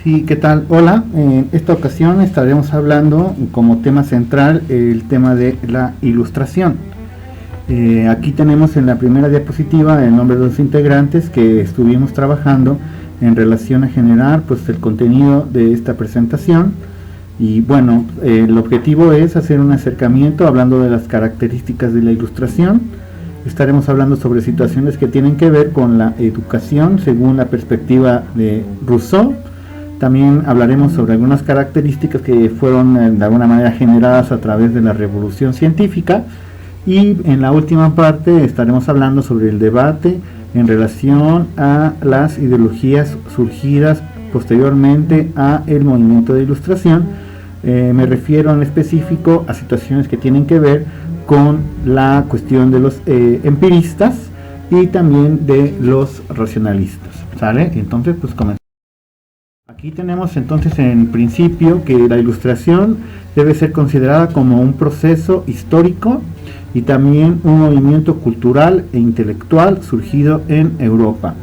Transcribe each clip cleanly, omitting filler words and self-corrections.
Sí, ¿qué tal? Hola, en esta ocasión estaremos hablando como tema central el tema de la ilustración. Aquí tenemos en la primera diapositiva el nombre de los integrantes que estuvimos trabajando en relación a generar pues el contenido de esta presentación. Y bueno, el objetivo es hacer un acercamiento hablando de las características de la ilustración. Estaremos hablando sobre situaciones que tienen que ver con la educación según la perspectiva de Rousseau. También hablaremos sobre algunas características que fueron de alguna manera generadas a través de la revolución científica. Y en la última parte estaremos hablando sobre el debate en relación a las ideologías surgidas posteriormente a el movimiento de ilustración. Me refiero en específico a situaciones que tienen que ver con la cuestión de los empiristas y también de los racionalistas, ¿sale? Entonces, pues comenzamos. Aquí tenemos entonces en principio que la ilustración debe ser considerada como un proceso histórico y también un movimiento cultural e intelectual surgido en Europa.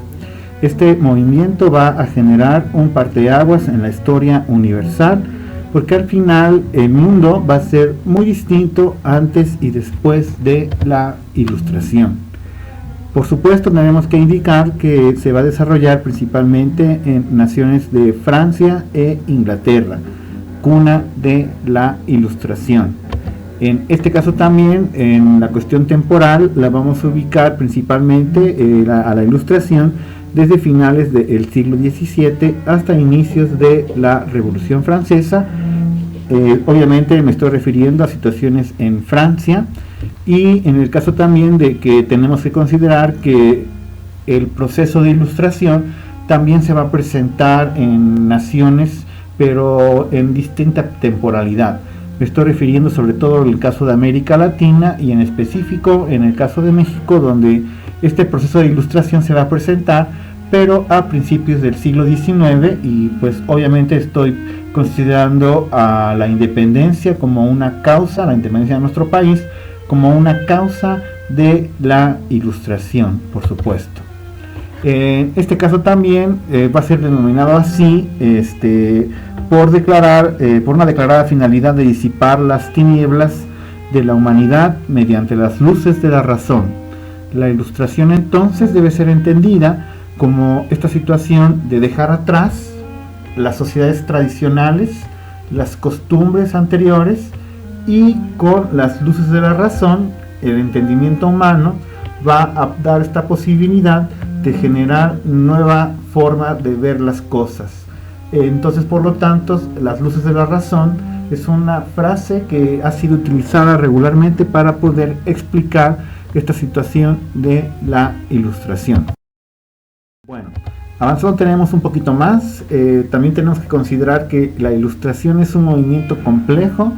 Este movimiento va a generar un parteaguas en la historia universal, porque al final el mundo va a ser muy distinto antes y después de la ilustración. Por supuesto, tenemos que indicar que se va a desarrollar principalmente en naciones de Francia e Inglaterra, cuna de la ilustración. En este caso también, en la cuestión temporal, la vamos a ubicar principalmente a la ilustración desde finales del siglo XVII hasta inicios de la Revolución Francesa. Obviamente me estoy refiriendo a situaciones en Francia, y en el caso también de que tenemos que considerar que el proceso de ilustración también se va a presentar en naciones, pero en distinta temporalidad. Me estoy refiriendo sobre todo en el caso de América Latina y en específico en el caso de México, donde este proceso de ilustración se va a presentar, pero a principios del siglo XIX, y pues obviamente estoy considerando a la independencia como una causa, la independencia de nuestro país, como una causa de la ilustración, por supuesto. En este caso también va a ser denominado así por una declarada finalidad de disipar las tinieblas de la humanidad mediante las luces de la razón. La ilustración entonces debe ser entendida como esta situación de dejar atrás las sociedades tradicionales, las costumbres anteriores, y con las luces de la razón, el entendimiento humano va a dar esta posibilidad de generar nueva forma de ver las cosas. Entonces, por lo tanto, las luces de la razón es una frase que ha sido utilizada regularmente para poder explicar esta situación de la ilustración. Bueno, avanzando tenemos un poquito más. También tenemos que considerar que la ilustración es un movimiento complejo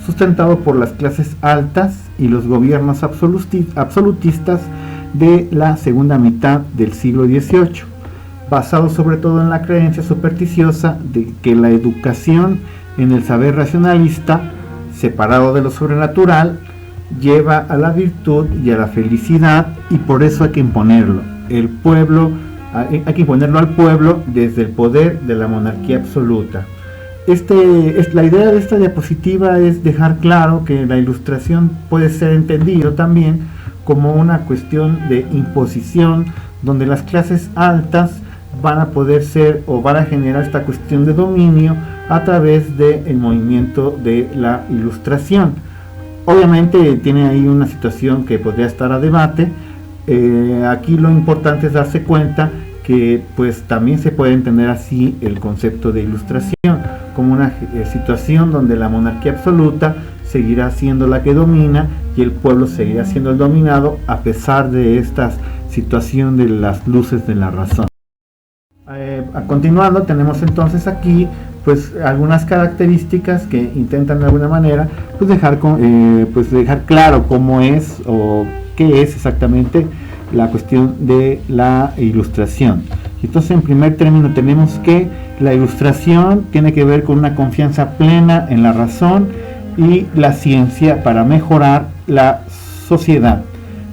sustentado por las clases altas y los gobiernos absolutistas de la segunda mitad del siglo XVIII, basado sobre todo en la creencia supersticiosa de que la educación en el saber racionalista, separado de lo sobrenatural, lleva a la virtud y a la felicidad, y por eso hay que imponerlo. Hay que imponerlo al pueblo desde el poder de la monarquía absoluta. La idea de esta diapositiva es dejar claro que la ilustración puede ser entendido también como una cuestión de imposición, donde las clases altas van a poder ser o van a generar esta cuestión de dominio a través del movimiento de la ilustración. Obviamente tiene ahí una situación que podría estar a debate. Aquí lo importante es darse cuenta que pues también se puede entender así el concepto de ilustración como una situación donde la monarquía absoluta seguirá siendo la que domina y el pueblo seguirá siendo el dominado a pesar de esta situación de las luces de la razón. Continuando, tenemos entonces aquí pues algunas características que intentan de alguna manera pues dejar claro cómo es o qué es exactamente la cuestión de la ilustración. Entonces, en primer término, tenemos que la ilustración tiene que ver con una confianza plena en la razón y la ciencia para mejorar la sociedad.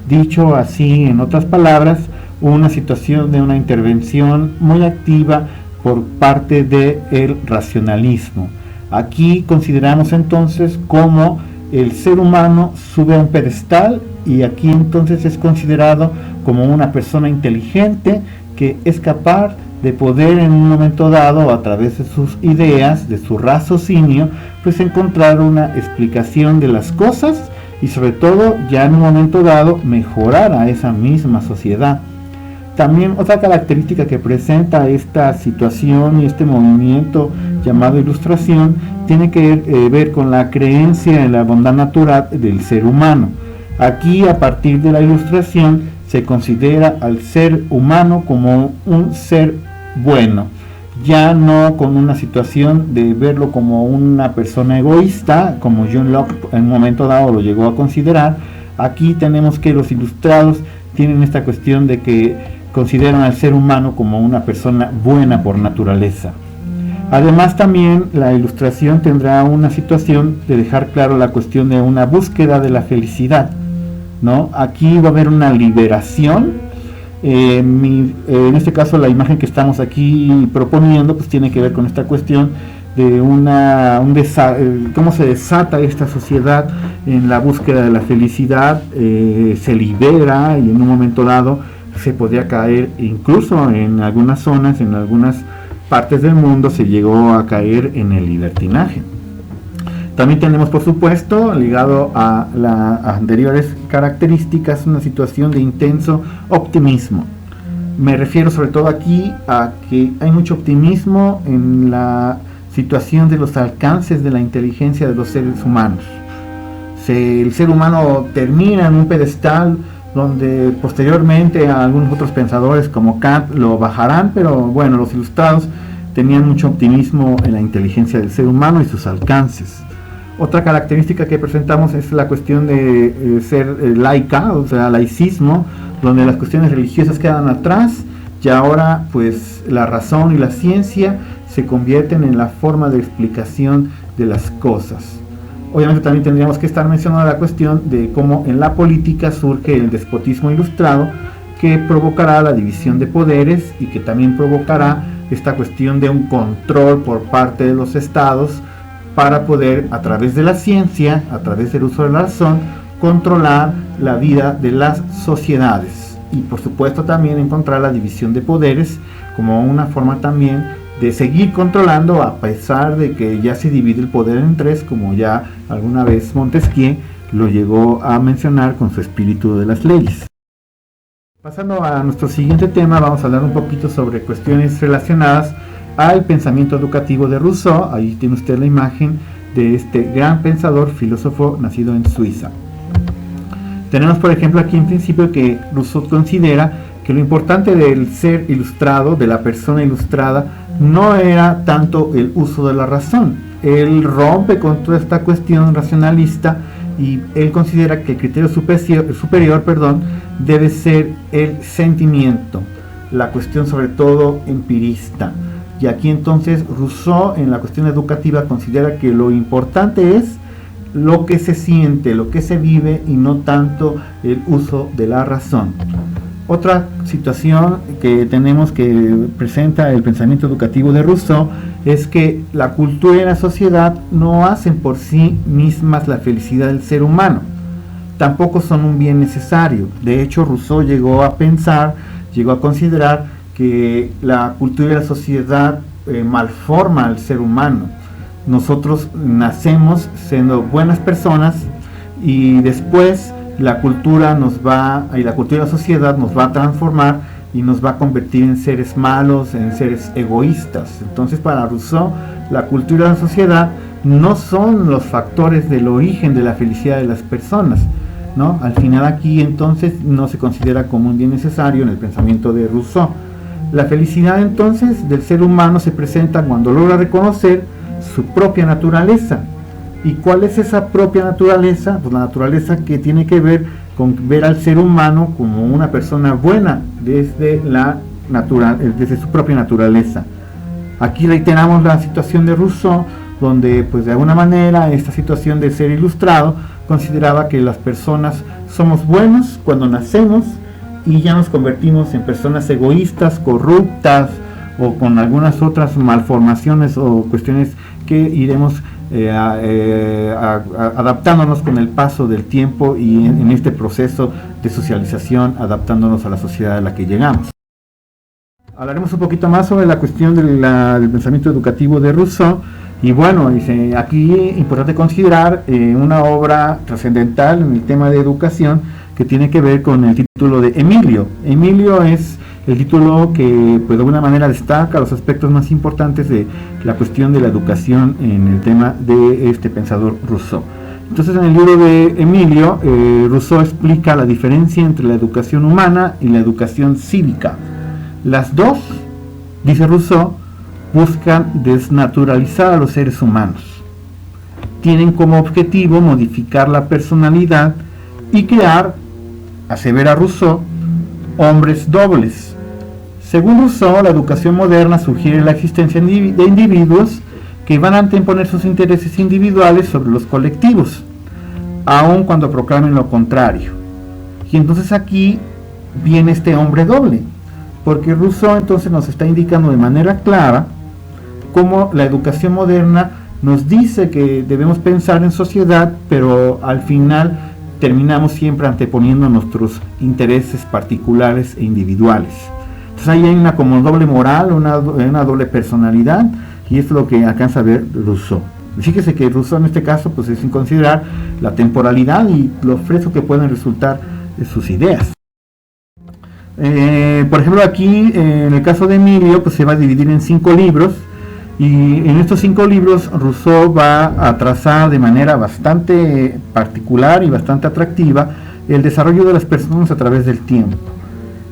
Dicho así, en otras palabras, una situación de una intervención muy activa por parte del racionalismo. Aquí consideramos entonces cómo el ser humano sube a un pedestal y aquí entonces es considerado como una persona inteligente que es capaz de poder en un momento dado, a través de sus ideas, de su raciocinio, pues encontrar una explicación de las cosas y sobre todo ya en un momento dado mejorar a esa misma sociedad. También otra característica que presenta esta situación y este movimiento llamado Ilustración tiene que ver con la creencia en la bondad natural del ser humano. Aquí, a partir de la Ilustración, se considera al ser humano como un ser bueno, ya no con una situación de verlo como una persona egoísta, como John Locke en un momento dado lo llegó a considerar. Aquí tenemos que los ilustrados tienen esta cuestión de que consideran al ser humano como una persona buena por naturaleza. Además también la Ilustración tendrá una situación de dejar claro la cuestión de una búsqueda de la felicidad, ¿no? Aquí va a haber una liberación. En este caso la imagen que estamos aquí proponiendo pues tiene que ver con esta cuestión de cómo se desata esta sociedad en la búsqueda de la felicidad, se libera y en un momento dado se podía caer, incluso en algunas zonas, en algunas partes del mundo se llegó a caer en el libertinaje. También tenemos, por supuesto, ligado a las anteriores características, una situación de intenso optimismo. Me refiero sobre todo aquí a que hay mucho optimismo en la situación de los alcances de la inteligencia de los seres humanos. El ser humano termina en un pedestal donde posteriormente algunos otros pensadores como Kant lo bajarán, pero bueno, los ilustrados tenían mucho optimismo en la inteligencia del ser humano y sus alcances. Otra característica que presentamos es la cuestión de ser laica, o sea, laicismo, donde las cuestiones religiosas quedan atrás y ahora pues la razón y la ciencia se convierten en la forma de explicación de las cosas. Obviamente también tendríamos que estar mencionando la cuestión de cómo en la política surge el despotismo ilustrado, que provocará la división de poderes y que también provocará esta cuestión de un control por parte de los estados para poder, a través de la ciencia, a través del uso de la razón, controlar la vida de las sociedades. Y por supuesto también encontrar la división de poderes como una forma también de seguir controlando, a pesar de que ya se divide el poder en tres, como ya alguna vez Montesquieu lo llegó a mencionar con su espíritu de las leyes. Pasando a nuestro siguiente tema, vamos a hablar un poquito sobre cuestiones relacionadas al pensamiento educativo de Rousseau. Ahí tiene usted la imagen de este gran pensador, filósofo nacido en Suiza. Tenemos por ejemplo aquí en principio que Rousseau considera que lo importante del ser ilustrado, de la persona ilustrada, no era tanto el uso de la razón. Él rompe con toda esta cuestión racionalista y él considera que el criterio superior, debe ser el sentimiento, la cuestión sobre todo empirista. Y aquí entonces Rousseau en la cuestión educativa considera que lo importante es lo que se siente, lo que se vive y no tanto el uso de la razón. Otra situación que tenemos que presenta el pensamiento educativo de Rousseau es que la cultura y la sociedad no hacen por sí mismas la felicidad del ser humano, tampoco son un bien necesario. De hecho, Rousseau llegó a considerar que la cultura y la sociedad malforma al ser humano. Nosotros nacemos siendo buenas personas y después la cultura y la sociedad nos va a transformar y nos va a convertir en seres malos, en seres egoístas. Entonces para Rousseau la cultura y la sociedad no son los factores del origen de la felicidad de las personas, ¿no? Al final aquí entonces no se considera como un bien necesario en el pensamiento de Rousseau. La felicidad entonces del ser humano se presenta cuando logra reconocer su propia naturaleza. ¿Y cuál es esa propia naturaleza? Pues la naturaleza que tiene que ver con ver al ser humano como una persona buena desde su propia naturaleza. Aquí reiteramos la situación de Rousseau, donde pues de alguna manera esta situación de ser ilustrado consideraba que las personas somos buenos cuando nacemos y ya nos convertimos en personas egoístas, corruptas o con algunas otras malformaciones o cuestiones que iremos adaptándonos con el paso del tiempo y en este proceso de socialización, adaptándonos a la sociedad a la que llegamos. Hablaremos un poquito más sobre la cuestión del pensamiento educativo de Rousseau. Y bueno, aquí es importante considerar una obra trascendental en el tema de educación que tiene que ver con el título de Emilio. Emilio es el título que pues, de alguna manera destaca los aspectos más importantes de la cuestión de la educación en el tema de este pensador Rousseau. Entonces, en el libro de Emilio, Rousseau explica la diferencia entre la educación humana y la educación cívica. Las dos, dice Rousseau, buscan desnaturalizar a los seres humanos. Tienen como objetivo modificar la personalidad y crear, asevera Rousseau, hombres dobles. Según Rousseau, la educación moderna sugiere la existencia de individuos que van a anteponer sus intereses individuales sobre los colectivos, aun cuando proclamen lo contrario. Y entonces aquí viene este hombre doble, porque Rousseau entonces nos está indicando de manera clara cómo la educación moderna nos dice que debemos pensar en sociedad, pero al final terminamos siempre anteponiendo nuestros intereses particulares e individuales. Entonces ahí hay una como doble moral, una doble personalidad, y es lo que alcanza a ver Rousseau. Fíjese que Rousseau en este caso pues es sin considerar la temporalidad y lo fresco que pueden resultar de sus ideas. Por ejemplo, aquí en el caso de Emilio pues se va a dividir en 5 libros, y en estos 5 libros Rousseau va a trazar de manera bastante particular y bastante atractiva el desarrollo de las personas a través del tiempo.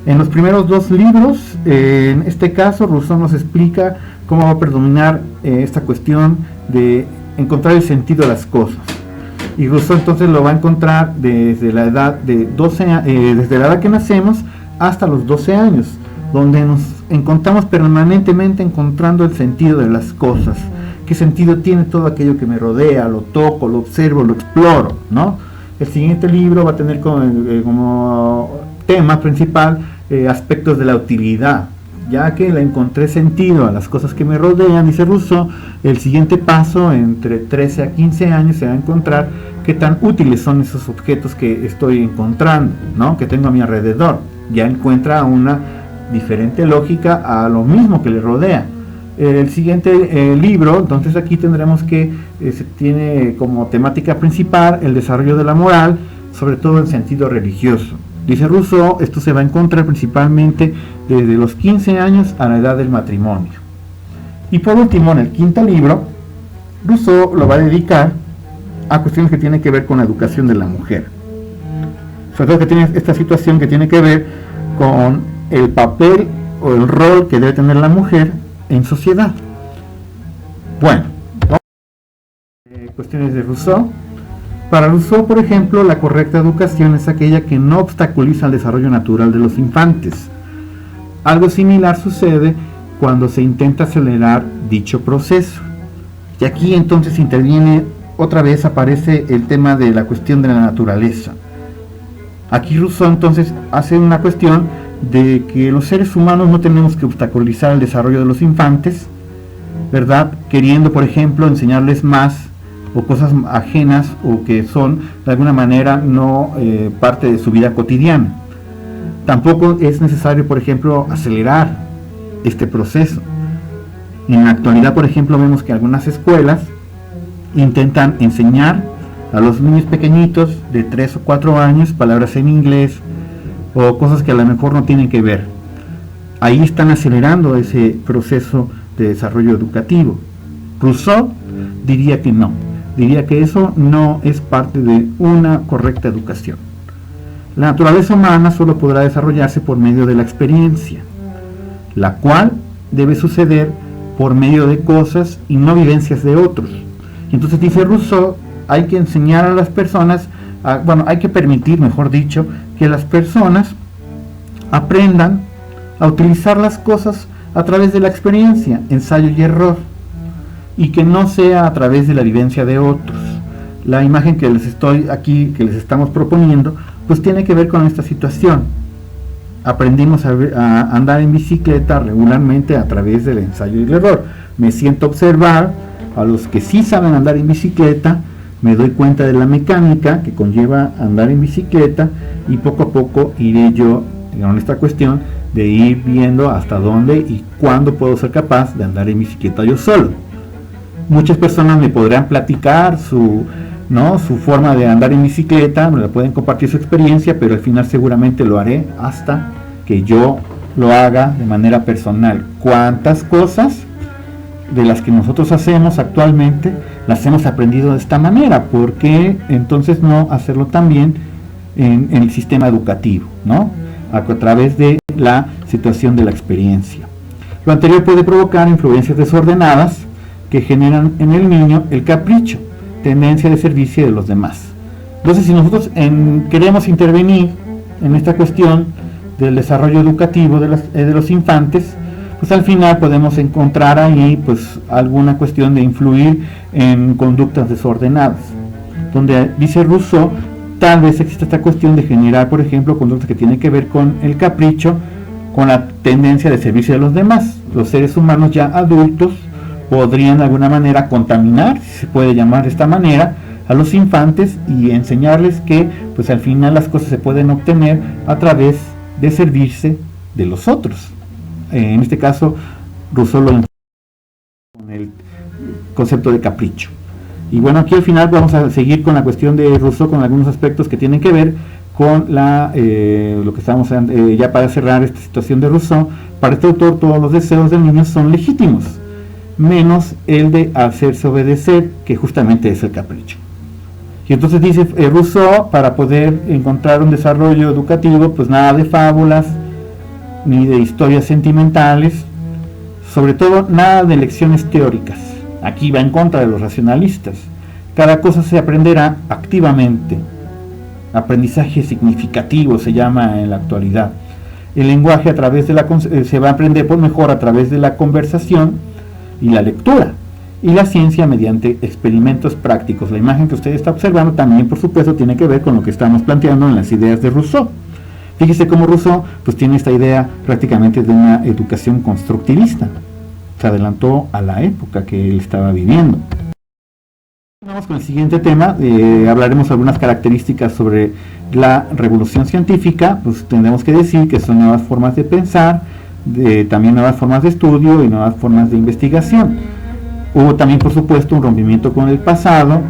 En los primeros 2 libros, en este caso, Rousseau nos explica cómo va a predominar esta cuestión de encontrar el sentido de las cosas. Y Rousseau entonces lo va a encontrar desde la edad de desde la edad que nacemos hasta los 12 años, donde nos encontramos permanentemente encontrando el sentido de las cosas. ¿Qué sentido tiene todo aquello que me rodea? Lo toco, lo observo, lo exploro, ¿no? El siguiente libro va a tener como tema principal aspectos de la utilidad. Ya que le encontré sentido a las cosas que me rodean, dice Rousseau, el siguiente paso, entre 13 a 15 años, se va a encontrar qué tan útiles son esos objetos que estoy encontrando, ¿no? Que tengo a mi alrededor. Ya encuentra una diferente lógica a lo mismo que le rodea. El siguiente libro, entonces aquí tendremos que se tiene como temática principal el desarrollo de la moral, sobre todo en sentido religioso. Dice Rousseau, esto se va a encontrar principalmente desde los 15 años a la edad del matrimonio. Y por último, en el quinto libro, Rousseau lo va a dedicar a cuestiones que tienen que ver con la educación de la mujer. Sobre todo que tiene esta situación que tiene que ver con el papel o el rol que debe tener la mujer en sociedad. Bueno, cuestiones de Rousseau. Para Rousseau, por ejemplo, la correcta educación es aquella que no obstaculiza el desarrollo natural de los infantes. Algo similar sucede cuando se intenta acelerar dicho proceso. Y aquí entonces interviene, otra vez aparece el tema de la cuestión de la naturaleza. Aquí Rousseau entonces hace una cuestión de que los seres humanos no tenemos que obstaculizar el desarrollo de los infantes, ¿verdad? Queriendo, por ejemplo, enseñarles más o cosas ajenas o que son de alguna manera no parte de su vida cotidiana. Tampoco es necesario, por ejemplo, acelerar este proceso. En la actualidad, por ejemplo, vemos que algunas escuelas intentan enseñar a los niños pequeñitos de 3 o 4 años palabras en inglés o cosas que a lo mejor no tienen que ver. Ahí están acelerando ese proceso de desarrollo educativo. Rousseau diría que no. Diría que eso no es parte de una correcta educación. La naturaleza humana solo podrá desarrollarse por medio de la experiencia, la cual debe suceder por medio de cosas y no vivencias de otros. Y entonces dice Rousseau, hay que enseñar a las personas, hay que permitir, mejor dicho, que las personas aprendan a utilizar las cosas a través de la experiencia, ensayo y error, y que no sea a través de la vivencia de otros. La imagen que les estamos proponiendo, pues tiene que ver con esta situación. aprendimos a andar en bicicleta regularmente a través del ensayo y el error. Me siento a observar a los que sí saben andar en bicicleta, me doy cuenta de la mecánica que conlleva andar en bicicleta y poco a poco iré yo en esta cuestión de ir viendo hasta dónde y cuándo puedo ser capaz de andar en bicicleta yo solo. Muchas personas me podrán platicar su forma de andar en bicicleta, me la pueden compartir su experiencia, pero al final seguramente lo haré hasta que yo lo haga de manera personal. ¿Cuántas cosas de las que nosotros hacemos actualmente las hemos aprendido de esta manera? ¿Por qué entonces no hacerlo también en el sistema educativo, ¿no? A través de la situación de la experiencia? Lo anterior puede provocar influencias desordenadas que generan en el niño el capricho, tendencia de servicio de los demás. Entonces, si nosotros queremos intervenir en esta cuestión del desarrollo educativo de los infantes, pues al final podemos encontrar ahí pues alguna cuestión de influir en conductas desordenadas, donde dice Rousseau, tal vez existe esta cuestión de generar, por ejemplo, conductas que tienen que ver con el capricho, con la tendencia de servicio de los demás. Los seres humanos ya adultos podrían de alguna manera contaminar, si se puede llamar de esta manera, a los infantes y enseñarles que pues al final las cosas se pueden obtener a través de servirse de los otros. En este caso, Rousseau lo enfoca con el concepto de capricho. Y bueno, aquí al final vamos a seguir con la cuestión de Rousseau, con algunos aspectos que tienen que ver con lo que estamos ya para cerrar esta situación de Rousseau. Para este autor, todos los deseos del niño son legítimos, menos el de hacerse obedecer, que justamente es el capricho. Y entonces dice Rousseau, para poder encontrar un desarrollo educativo, pues nada de fábulas, ni de historias sentimentales, sobre todo nada de lecciones teóricas. Aquí va en contra de los racionalistas. Cada cosa se aprenderá activamente. Aprendizaje significativo se llama en la actualidad. El lenguaje se va a aprender por mejor a través de la conversación y la lectura, y la ciencia mediante experimentos prácticos. La imagen que usted está observando también, por supuesto, tiene que ver con lo que estamos planteando en las ideas de Rousseau. Fíjese cómo Rousseau pues tiene esta idea prácticamente de una educación constructivista. Se adelantó a la época que él estaba viviendo. Vamos con el siguiente tema. Hablaremos algunas características sobre la revolución científica. Pues tendremos que decir que son nuevas formas de pensar, también nuevas formas de estudio y nuevas formas de investigación. Hubo también, por supuesto, un rompimiento con el pasado,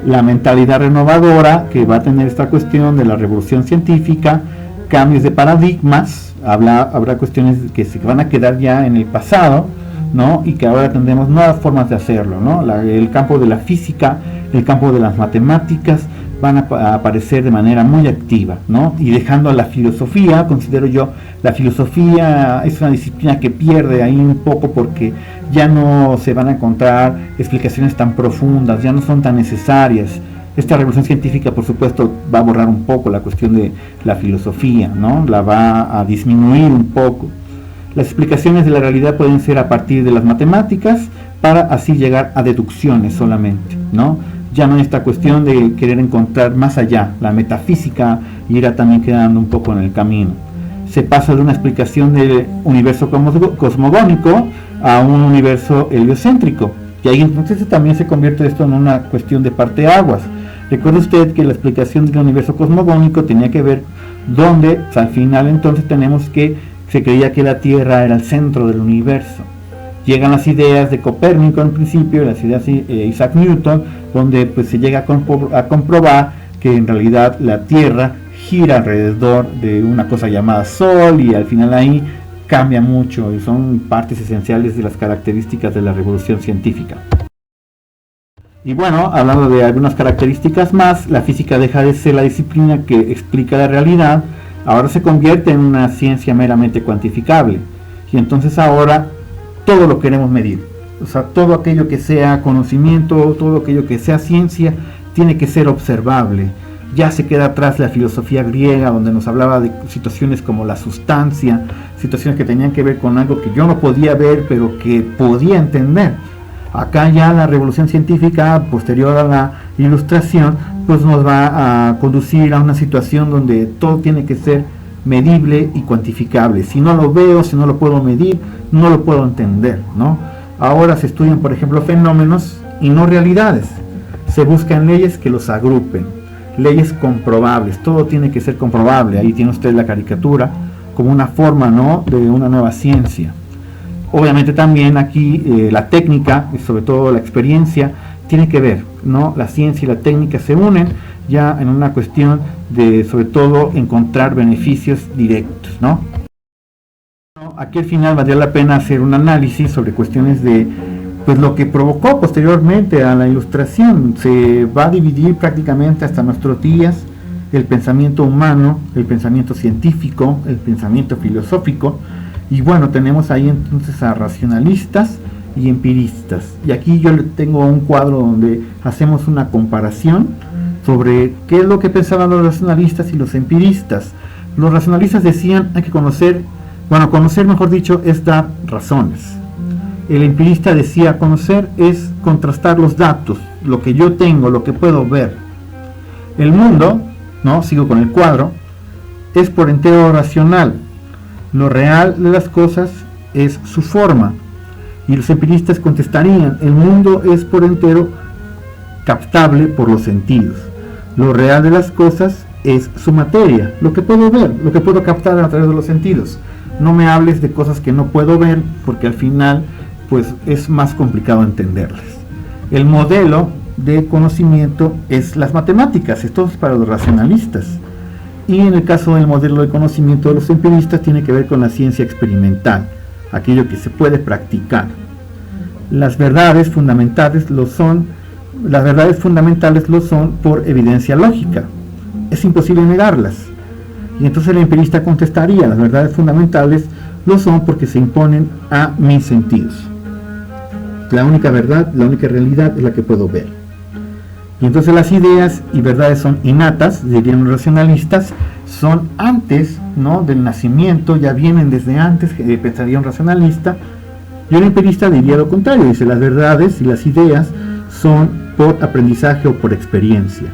la mentalidad renovadora que va a tener esta cuestión de la revolución científica, cambios de paradigmas, habrá cuestiones que se van a quedar ya en el pasado, ¿no? Y que ahora tendremos nuevas formas de hacerlo, ¿no? El campo de la física, el campo de las matemáticas van a aparecer de manera muy activa, ¿no? Y dejando a la filosofía, considero yo, la filosofía es una disciplina que pierde ahí un poco porque ya no se van a encontrar explicaciones tan profundas, ya no son tan necesarias. Esta revolución científica, por supuesto, va a borrar un poco la cuestión de la filosofía, ¿no? La va a disminuir un poco. Las explicaciones de la realidad pueden ser a partir de las matemáticas para así llegar a deducciones solamente, ¿no? Ya no hay esta cuestión de querer encontrar más allá, la metafísica irá también quedando un poco en el camino. Se pasa de una explicación del universo cosmogónico a un universo heliocéntrico, y ahí entonces también se convierte esto en una cuestión de parteaguas. Recuerde usted que la explicación del universo cosmogónico tenía que ver donde, al final entonces tenemos que se creía que la Tierra era el centro del universo. Llegan las ideas de Copérnico en principio, las ideas de Isaac Newton, donde pues se llega a comprobar que en realidad la Tierra gira alrededor de una cosa llamada Sol, y al final ahí cambia mucho y son partes esenciales de las características de la revolución científica. Y bueno, hablando de algunas características más, la física deja de ser la disciplina que explica la realidad, ahora se convierte en una ciencia meramente cuantificable, y entonces ahora todo lo queremos medir. O sea, todo aquello que sea conocimiento, todo aquello que sea ciencia, tiene que ser observable. Ya se queda atrás la filosofía griega, donde nos hablaba de situaciones como la sustancia, situaciones que tenían que ver con algo que yo no podía ver, pero que podía entender. Acá ya la revolución científica, posterior a la ilustración, pues nos va a conducir a una situación donde todo tiene que ser medible y cuantificable. Si no lo veo, si no lo puedo medir, no lo puedo entender, ¿no? Ahora se estudian, por ejemplo, fenómenos y no realidades. Se buscan leyes que los agrupen, leyes comprobables. Todo tiene que ser comprobable. Ahí tiene usted la caricatura como una forma, ¿no?, de una nueva ciencia. Obviamente también aquí la técnica y sobre todo la experiencia tiene que ver, ¿no? La ciencia y la técnica se unen ya en una cuestión de, sobre todo, encontrar beneficios directos, ¿no? Aquí al final valdría la pena hacer un análisis sobre cuestiones de, pues, lo que provocó posteriormente a la Ilustración. Se va a dividir prácticamente hasta nuestros días el pensamiento humano, el pensamiento científico, el pensamiento filosófico, y bueno, tenemos ahí entonces a racionalistas y empiristas. Y aquí yo tengo un cuadro donde hacemos una comparación sobre qué es lo que pensaban los racionalistas y los empiristas. Los racionalistas decían hay que conocer, bueno, conocer mejor dicho es dar razones. El empirista decía conocer es contrastar los datos, lo que yo tengo, lo que puedo ver. El mundo, ¿no?, sigo con el cuadro, es por entero racional. Lo real de las cosas es su forma. Y los empiristas contestarían, el mundo es por entero captable por los sentidos. Lo real de las cosas es su materia, lo que puedo ver, lo que puedo captar a través de los sentidos. No me hables de cosas que no puedo ver, porque al final pues es más complicado entenderlas. El modelo de conocimiento es las matemáticas, esto es para los racionalistas. Y en el caso del modelo de conocimiento de los empiristas tiene que ver con la ciencia experimental, aquello que se puede practicar. Las verdades fundamentales lo son por evidencia lógica. Es imposible negarlas. Y entonces el empirista contestaría, las verdades fundamentales lo son porque se imponen a mis sentidos. La única verdad, la única realidad es la que puedo ver. Y entonces las ideas y verdades son innatas, dirían los racionalistas, son antes, ¿no?, del nacimiento, ya vienen desde antes, pensaría un racionalista. Y un empirista diría lo contrario, dice las verdades y las ideas son por aprendizaje o por experiencia.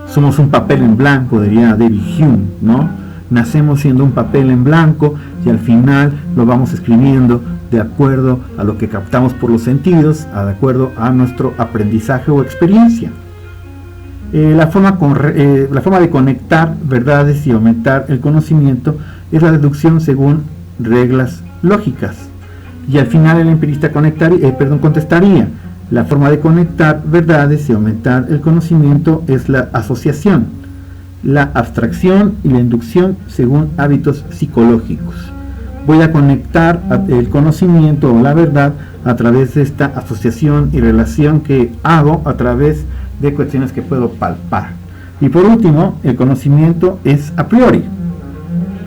Somos un papel en blanco, diría David Hume, ¿no? Nacemos siendo un papel en blanco y al final lo vamos escribiendo de acuerdo a lo que captamos por los sentidos, de acuerdo a nuestro aprendizaje o experiencia. La forma de conectar verdades y aumentar el conocimiento es la deducción según reglas lógicas. Y al final el empirista contestaría, la forma de conectar verdades y aumentar el conocimiento es la asociación, la abstracción y la inducción según hábitos psicológicos. Voy a conectar el conocimiento o la verdad a través de esta asociación y relación que hago a través de cuestiones que puedo palpar. Y por último, el conocimiento es a priori.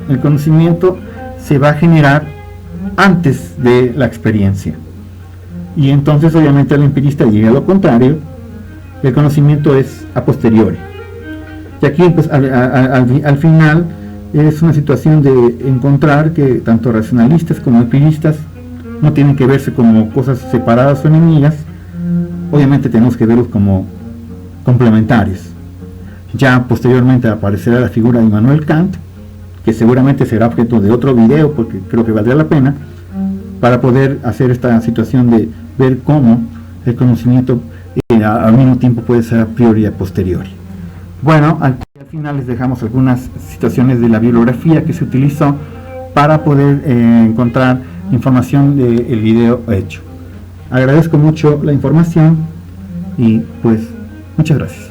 El conocimiento se va a generar antes de la experiencia. Y entonces obviamente el empirista llega a lo contrario, el conocimiento es a posteriori. Y aquí pues, al final es una situación de encontrar que tanto racionalistas como empiristas no tienen que verse como cosas separadas o enemigas, obviamente tenemos que verlos como complementarios. Ya posteriormente aparecerá la figura de Immanuel Kant, que seguramente será objeto de otro video porque creo que valdría la pena, para poder hacer esta situación de ver cómo el conocimiento al mismo tiempo puede ser a priori y a posteriori. Bueno, al final les dejamos algunas situaciones de la bibliografía que se utilizó para poder encontrar información del video hecho. Agradezco mucho la información y pues muchas gracias.